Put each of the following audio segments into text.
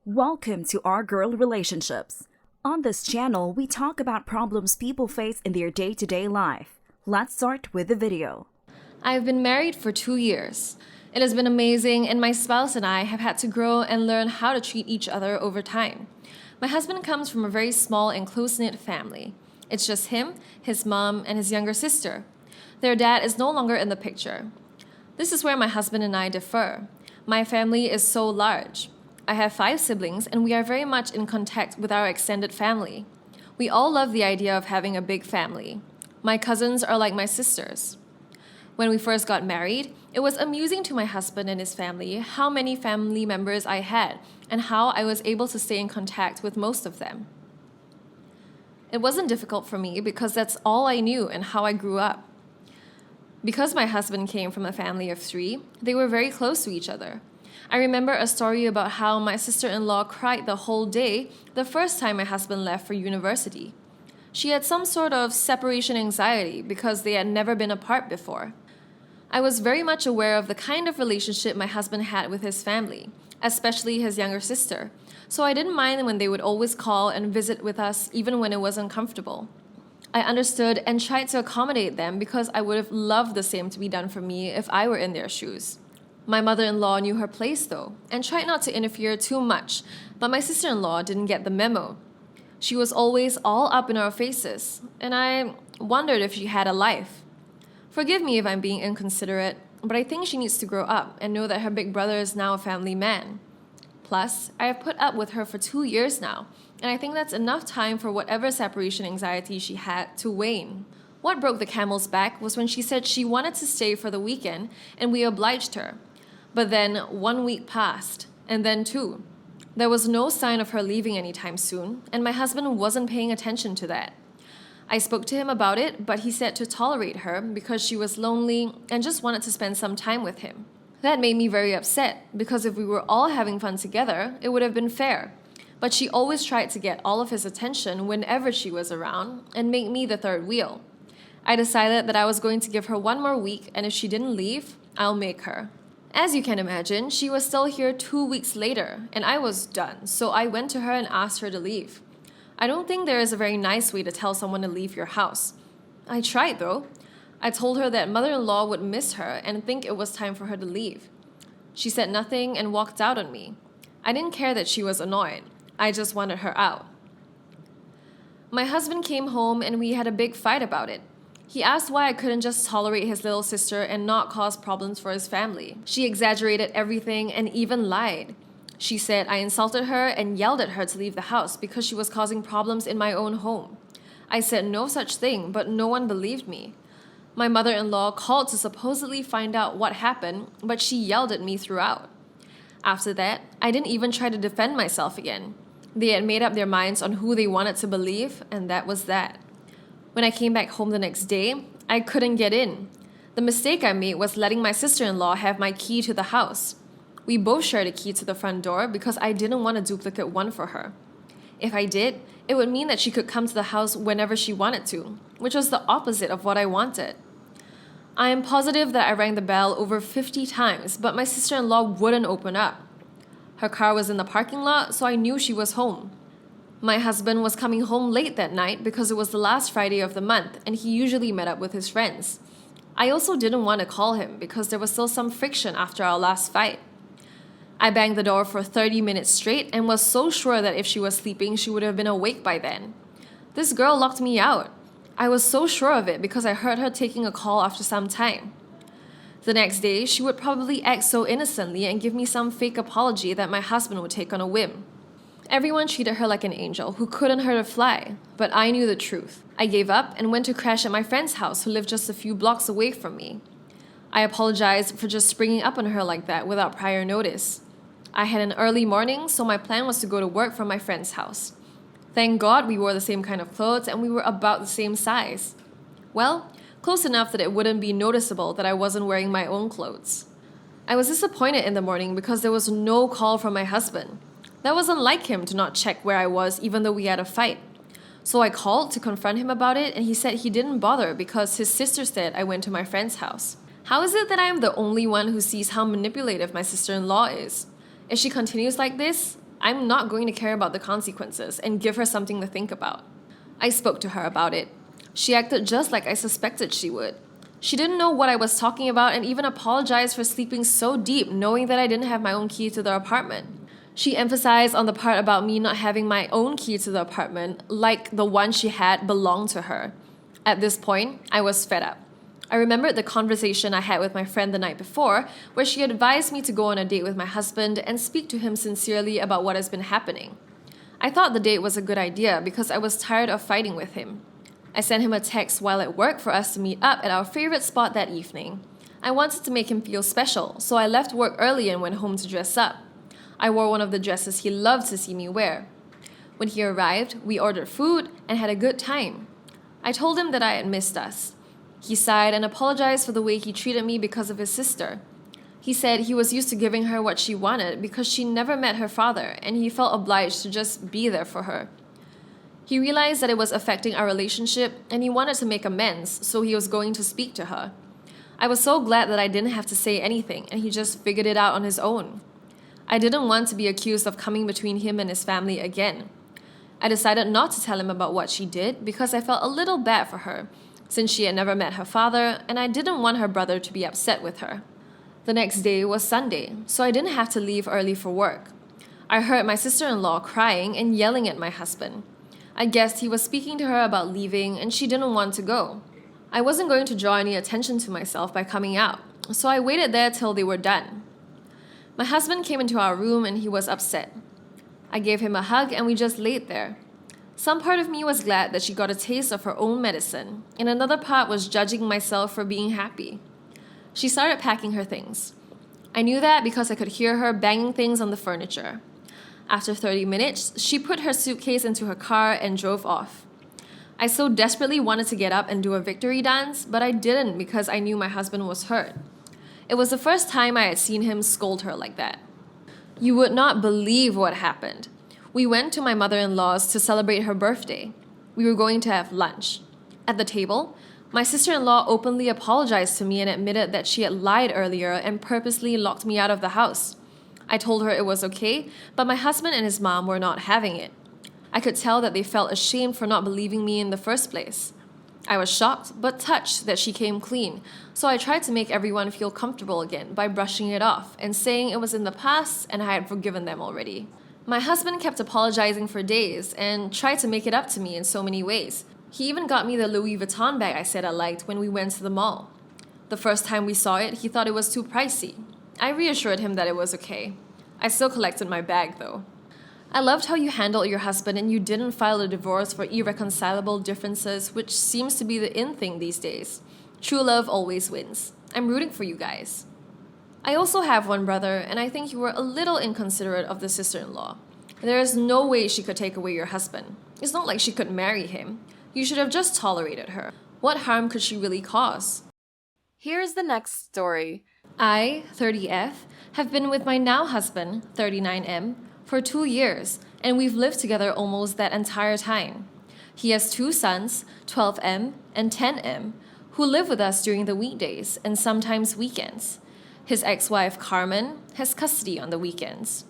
Welcome to Our Girl Relationships. On this channel, we talk about problems people face in their day-to-day life. Let's start with the video. I've been married for 2 years. It has been amazing, and my spouse and I have had to grow and learn how to treat each other over time. My husband comes from a very small and close-knit family. It's just him, his mom, and his younger sister. Their dad is no longer in the picture. This is where my husband and I differ. My family is so large. I have 5 siblings, and we are very much in contact with our extended family. We all love the idea of having a big family. My cousins are like my sisters. When we first got married, it was amusing to my husband and his family how many family members I had and how I was able to stay in contact with most of them. It wasn't difficult for me because that's all I knew and how I grew up. Because my husband came from a family of 3, they were very close to each other. I remember a story about how my sister-in-law cried the whole day the first time my husband left for university. She had some sort of separation anxiety because they had never been apart before. I was very much aware of the kind of relationship my husband had with his family, especially his younger sister, so I didn't mind when they would always call and visit with us even when it was uncomfortable. I understood and tried to accommodate them because I would have loved the same to be done for me if I were in their shoes. My mother-in-law knew her place though, and tried not to interfere too much, but my sister-in-law didn't get the memo. She was always all up in our faces, and I wondered if she had a life. Forgive me if I'm being inconsiderate, but I think she needs to grow up and know that her big brother is now a family man. Plus, I have put up with her for 2 years now, and I think that's enough time for whatever separation anxiety she had to wane. What broke the camel's back was when she said she wanted to stay for the weekend, and we obliged her. But then 1 week passed, and then 2. There was no sign of her leaving anytime soon, and my husband wasn't paying attention to that. I spoke to him about it, but he said to tolerate her because she was lonely and just wanted to spend some time with him. That made me very upset, because if we were all having fun together, it would have been fair. But she always tried to get all of his attention whenever she was around and make me the third wheel. I decided that I was going to give her 1 more week, and if she didn't leave, I'll make her. As you can imagine, she was still here 2 weeks later, and I was done, so I went to her and asked her to leave. I don't think there is a very nice way to tell someone to leave your house. I tried though. I told her that mother-in-law would miss her and think it was time for her to leave. She said nothing and walked out on me. I didn't care that she was annoyed. I just wanted her out. My husband came home and we had a big fight about it. He asked why I couldn't just tolerate his little sister and not cause problems for his family. She exaggerated everything and even lied. She said I insulted her and yelled at her to leave the house because she was causing problems in my own home. I said no such thing, but no one believed me. My mother-in-law called to supposedly find out what happened, but she yelled at me throughout. After that, I didn't even try to defend myself again. They had made up their minds on who they wanted to believe, and that was that. When I came back home the next day, I couldn't get in. The mistake I made was letting my sister-in-law have my key to the house. We both shared a key to the front door because I didn't want a duplicate one for her. If I did, it would mean that she could come to the house whenever she wanted to, which was the opposite of what I wanted. I am positive that I rang the bell over 50 times, but my sister-in-law wouldn't open up. Her car was in the parking lot, so I knew she was home. My husband was coming home late that night because it was the last Friday of the month, and he usually met up with his friends. I also didn't want to call him because there was still some friction after our last fight. I banged the door for 30 minutes straight and was so sure that if she was sleeping, she would have been awake by then. This girl locked me out. I was so sure of it because I heard her taking a call after some time. The next day, she would probably act so innocently and give me some fake apology that my husband would take on a whim. Everyone treated her like an angel who couldn't hurt a fly, but I knew the truth. I gave up and went to crash at my friend's house who lived just a few blocks away from me. I apologized for just springing up on her like that without prior notice. I had an early morning, so my plan was to go to work from my friend's house. Thank God we wore the same kind of clothes and we were about the same size. Well, close enough that it wouldn't be noticeable that I wasn't wearing my own clothes. I was disappointed in the morning because there was no call from my husband. That wasn't like him to not check where I was even though we had a fight. So I called to confront him about it and he said he didn't bother because his sister said I went to my friend's house. How is it that I am the only one who sees how manipulative my sister-in-law is? If she continues like this, I'm not going to care about the consequences and give her something to think about. I spoke to her about it. She acted just like I suspected she would. She didn't know what I was talking about and even apologized for sleeping so deep knowing that I didn't have my own key to the apartment. She emphasized on the part about me not having my own key to the apartment, like the one she had belonged to her. At this point, I was fed up. I remembered the conversation I had with my friend the night before, where she advised me to go on a date with my husband and speak to him sincerely about what has been happening. I thought the date was a good idea because I was tired of fighting with him. I sent him a text while at work for us to meet up at our favorite spot that evening. I wanted to make him feel special, so I left work early and went home to dress up. I wore one of the dresses he loved to see me wear. When he arrived, we ordered food and had a good time. I told him that I had missed us. He sighed and apologized for the way he treated me because of his sister. He said he was used to giving her what she wanted because she never met her father and he felt obliged to just be there for her. He realized that it was affecting our relationship and he wanted to make amends, so he was going to speak to her. I was so glad that I didn't have to say anything and he just figured it out on his own. I didn't want to be accused of coming between him and his family again. I decided not to tell him about what she did because I felt a little bad for her, since she had never met her father and I didn't want her brother to be upset with her. The next day was Sunday, so I didn't have to leave early for work. I heard my sister-in-law crying and yelling at my husband. I guessed he was speaking to her about leaving and she didn't want to go. I wasn't going to draw any attention to myself by coming out, so I waited there till they were done. My husband came into our room and he was upset. I gave him a hug and we just laid there. Some part of me was glad that she got a taste of her own medicine, and another part was judging myself for being happy. She started packing her things. I knew that because I could hear her banging things on the furniture. After 30 minutes, she put her suitcase into her car and drove off. I so desperately wanted to get up and do a victory dance, but I didn't because I knew my husband was hurt. It was the first time I had seen him scold her like that. You would not believe what happened. We went to my mother-in-law's to celebrate her birthday. We were going to have lunch. At the table, my sister-in-law openly apologized to me and admitted that she had lied earlier and purposely locked me out of the house. I told her it was okay, but my husband and his mom were not having it. I could tell that they felt ashamed for not believing me in the first place. I was shocked but touched that she came clean, so I tried to make everyone feel comfortable again by brushing it off and saying it was in the past and I had forgiven them already. My husband kept apologizing for days and tried to make it up to me in so many ways. He even got me the Louis Vuitton bag I said I liked when we went to the mall. The first time we saw it, he thought it was too pricey. I reassured him that it was okay. I still collected my bag though. I loved how you handled your husband and you didn't file a divorce for irreconcilable differences, which seems to be the in thing these days. True love always wins. I'm rooting for you guys. I also have one brother, and I think you were a little inconsiderate of the sister-in-law. There is no way she could take away your husband. It's not like she could marry him. You should have just tolerated her. What harm could she really cause? Here's the next story. I, 30F, have been with my now husband, 39M, for 2 years, and we've lived together almost that entire time. He has 2 sons, 12M and 10M, who live with us during the weekdays and sometimes weekends. His ex-wife, Carmen, has custody on the weekends.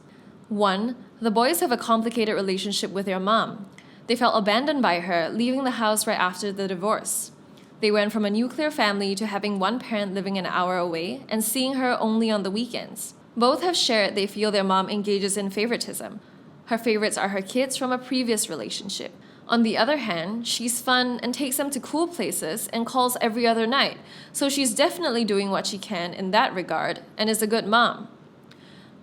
1. The boys have a complicated relationship with their mom. They felt abandoned by her, leaving the house right after the divorce. They went from a nuclear family to having one parent living an hour away and seeing her only on the weekends. Both have shared they feel their mom engages in favoritism. Her favorites are her kids from a previous relationship. On the other hand, she's fun and takes them to cool places and calls every other night, so she's definitely doing what she can in that regard and is a good mom.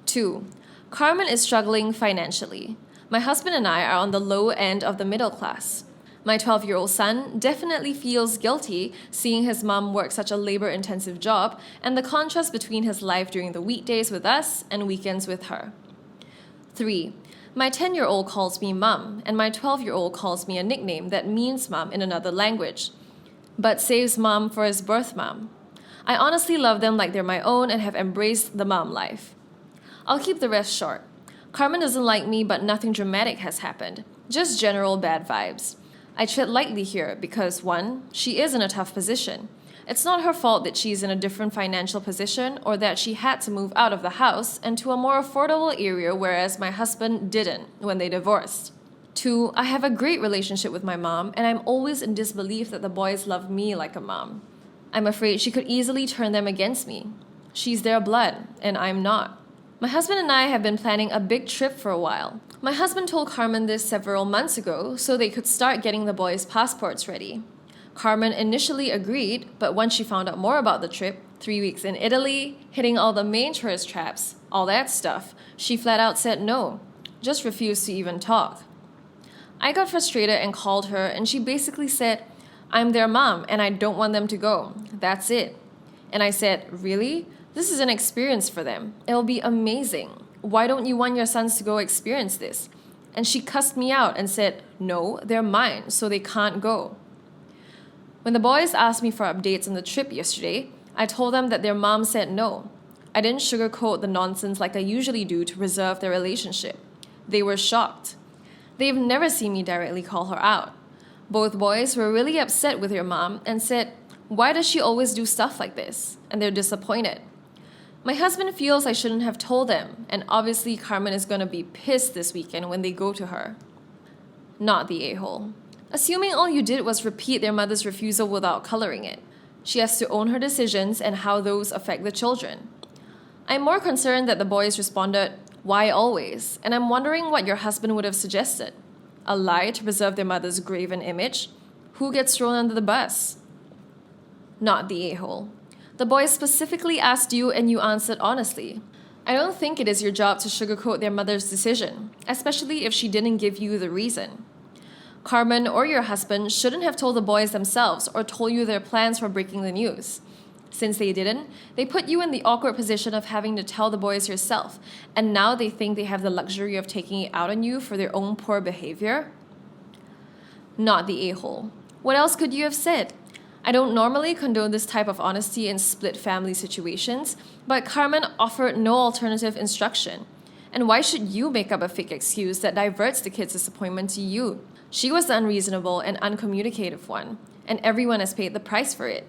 2. Carmen is struggling financially. My husband and I are on the low end of the middle class. My 12-year-old son definitely feels guilty seeing his mom work such a labor-intensive job and the contrast between his life during the weekdays with us and weekends with her. 3. My 10-year-old calls me mom, and my 12-year-old calls me a nickname that means mom in another language, but saves mom for his birth mom. I honestly love them like they're my own and have embraced the mom life. I'll keep the rest short. Carmen doesn't like me, but nothing dramatic has happened. Just general bad vibes. I tread lightly here because 1. She is in a tough position. It's not her fault that she's in a different financial position or that she had to move out of the house and to a more affordable area, whereas my husband didn't when they divorced. 2, I have a great relationship with my mom, and I'm always in disbelief that the boys love me like a mom. I'm afraid she could easily turn them against me. She's their blood, and I'm not. My husband and I have been planning a big trip for a while. My husband told Carmen this several months ago so they could start getting the boys' passports ready. Carmen initially agreed, but once she found out more about the trip, 3 weeks in Italy, hitting all the main tourist traps, all that stuff, she flat out said no, just refused to even talk. I got frustrated and called her, and she basically said, "I'm their mom and I don't want them to go. That's it." And I said, "Really? This is an experience for them. It'll be amazing. Why don't you want your sons to go experience this?" And she cussed me out and said, "No, they're mine, so they can't go." When the boys asked me for updates on the trip yesterday, I told them that their mom said no. I didn't sugarcoat the nonsense like I usually do to preserve their relationship. They were shocked. They've never seen me directly call her out. Both boys were really upset with your mom and said, "Why does she always do stuff like this?" And they're disappointed. My husband feels I shouldn't have told them, and obviously Carmen is going to be pissed this weekend when they go to her. Not the a-hole. Assuming all you did was repeat their mother's refusal without coloring it. She has to own her decisions and how those affect the children. I'm more concerned that the boys responded, "Why always?" And I'm wondering what your husband would have suggested. A lie to preserve their mother's graven image? Who gets thrown under the bus? Not the a-hole. The boys specifically asked you and you answered honestly. I don't think it is your job to sugarcoat their mother's decision, especially if she didn't give you the reason. Carmen or your husband shouldn't have told the boys themselves or told you their plans for breaking the news. Since they didn't, they put you in the awkward position of having to tell the boys yourself, and now they think they have the luxury of taking it out on you for their own poor behavior? Not the a-hole. What else could you have said? I don't normally condone this type of honesty in split family situations, but Carmen offered no alternative instruction. And why should you make up a fake excuse that diverts the kid's disappointment to you? She was the unreasonable and uncommunicative one, and everyone has paid the price for it.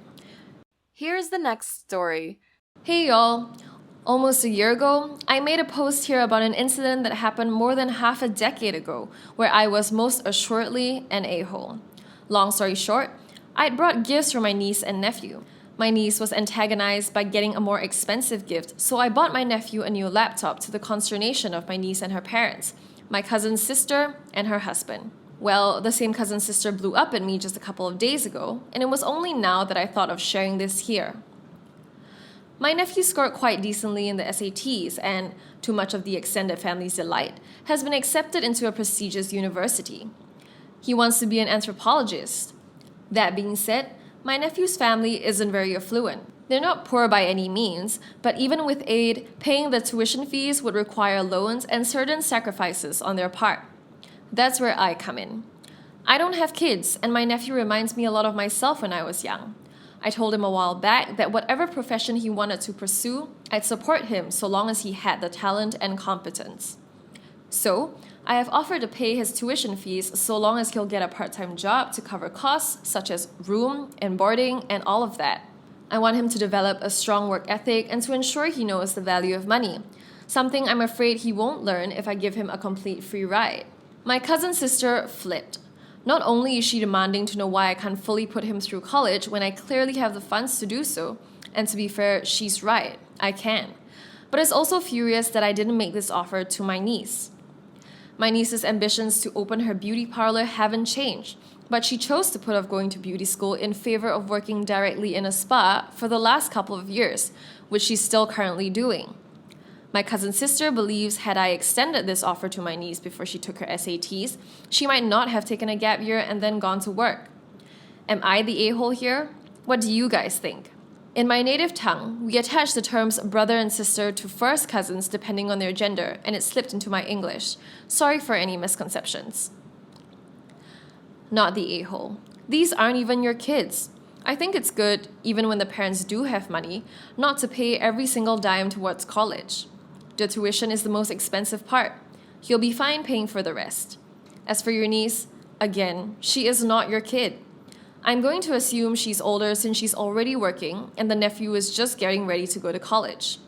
Here's the next story. Hey y'all! Almost a year ago, I made a post here about an incident that happened more than half a decade ago, where I was most assuredly an a-hole. Long story short, I'd brought gifts for my niece and nephew. My niece was antagonized by getting a more expensive gift, so I bought my nephew a new laptop to the consternation of my niece and her parents, my cousin's sister, and her husband. Well, the same cousin's sister blew up at me just a couple of days ago, and it was only now that I thought of sharing this here. My nephew scored quite decently in the SATs and, to much of the extended family's delight, has been accepted into a prestigious university. He wants to be an anthropologist. That being said, my nephew's family isn't very affluent. They're not poor by any means, but even with aid, paying the tuition fees would require loans and certain sacrifices on their part. That's where I come in. I don't have kids, and my nephew reminds me a lot of myself when I was young. I told him a while back that whatever profession he wanted to pursue, I'd support him so long as he had the talent and competence. So, I have offered to pay his tuition fees so long as he'll get a part-time job to cover costs such as room and boarding and all of that. I want him to develop a strong work ethic and to ensure he knows the value of money, something I'm afraid he won't learn if I give him a complete free ride. My cousin's sister flipped. Not only is she demanding to know why I can't fully put him through college when I clearly have the funds to do so, and to be fair, she's right, I can, but is also furious that I didn't make this offer to my niece. My niece's ambitions to open her beauty parlor haven't changed, but she chose to put off going to beauty school in favor of working directly in a spa for the last couple of years, which she's still currently doing. My cousin's sister believes had I extended this offer to my niece before she took her SATs, she might not have taken a gap year and then gone to work. Am I the a-hole here? What do you guys think? In my native tongue, we attach the terms brother and sister to first cousins depending on their gender, and it slipped into my English. Sorry for any misconceptions. Not the a-hole. These aren't even your kids. I think it's good, even when the parents do have money, not to pay every single dime towards college. The tuition is the most expensive part. You'll be fine paying for the rest. As for your niece, again, she is not your kid. I'm going to assume she's older since she's already working and the nephew is just getting ready to go to college.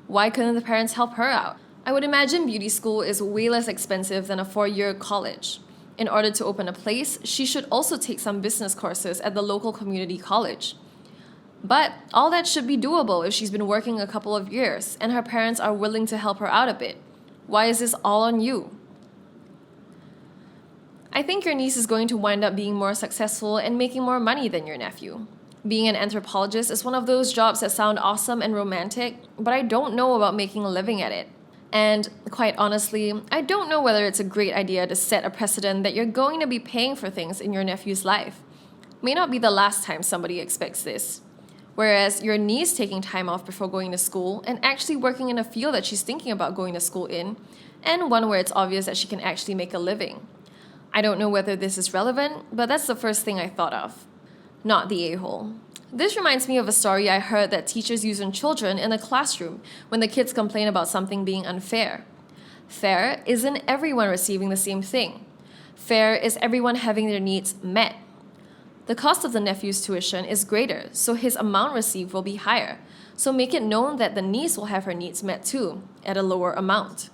Why couldn't the parents help her out? I would imagine beauty school is way less expensive than a 4-year college. In order to open a place, she should also take some business courses at the local community college. But all that should be doable if she's been working a couple of years and her parents are willing to help her out a bit. Why is this all on you? I think your niece is going to wind up being more successful and making more money than your nephew. Being an anthropologist is one of those jobs that sound awesome and romantic, but I don't know about making a living at it. And quite honestly, I don't know whether it's a great idea to set a precedent that you're going to be paying for things in your nephew's life. May not be the last time somebody expects this. Whereas your niece taking time off before going to school and actually working in a field that she's thinking about going to school in, and one where it's obvious that she can actually make a living. I don't know whether this is relevant, but that's the first thing I thought of. Not the a-hole. This reminds me of a story I heard that teachers use on children in a classroom when the kids complain about something being unfair. Fair isn't everyone receiving the same thing. Fair is everyone having their needs met. The cost of the nephew's tuition is greater, so his amount received will be higher. So make it known that the niece will have her needs met too, at a lower amount.